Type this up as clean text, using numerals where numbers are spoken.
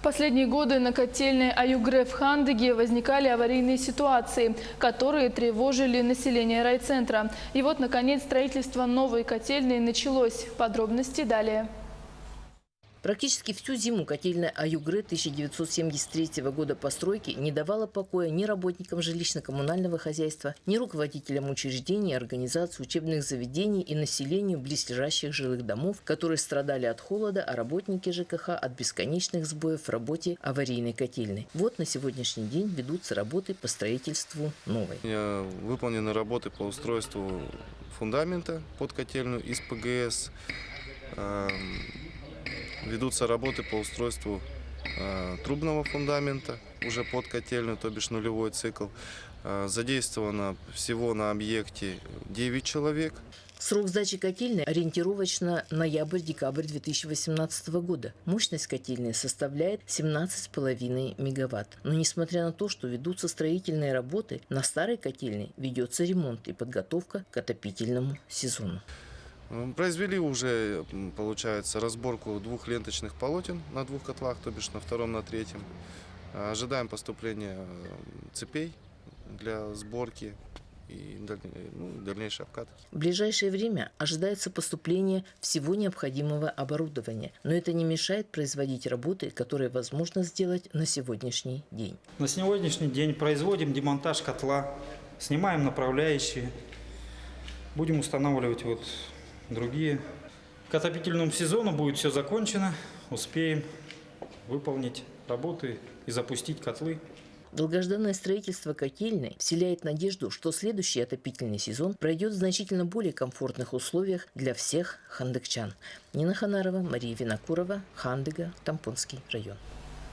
Последние годы на котельной Аюгре в Хандыге возникали аварийные ситуации, которые тревожили население райцентра. И вот, наконец, строительство новой котельной началось. Подробности далее. Практически всю зиму котельная Аюгре 1973 года постройки не давала покоя ни работникам жилищно-коммунального хозяйства, ни руководителям учреждений, организаций, учебных заведений и населению близлежащих жилых домов, которые страдали от холода, а работники ЖКХ от бесконечных сбоев в работе аварийной котельной. Вот на сегодняшний день ведутся работы по строительству новой. Выполнены работы по устройству фундамента под котельную из ПГС. Ведутся работы по устройству трубного фундамента уже под котельную, то бишь нулевой цикл. Задействовано всего на объекте 9 человек. Срок сдачи котельной ориентировочно ноябрь-декабрь 2018 года. Мощность котельной составляет 17,5 мегаватт. Но несмотря на то, что ведутся строительные работы, на старой котельной ведется ремонт и подготовка к отопительному сезону. Произвели уже, получается, разборку двух ленточных полотен на двух котлах, то бишь на втором, на третьем. Ожидаем поступления цепей для сборки и дальнейший обкат. В ближайшее время ожидается поступление всего необходимого оборудования, но это не мешает производить работы, которые возможно сделать на сегодняшний день. На сегодняшний день производим демонтаж котла, снимаем направляющие, будем устанавливать другие. К отопительному сезону будет все закончено, успеем выполнить работы и запустить котлы. Долгожданное строительство котельной вселяет надежду, что следующий отопительный сезон пройдет в значительно более комфортных условиях для всех хандыгчан. Нина Ханарова, Мария Винокурова, Хандыга, Тампонский район.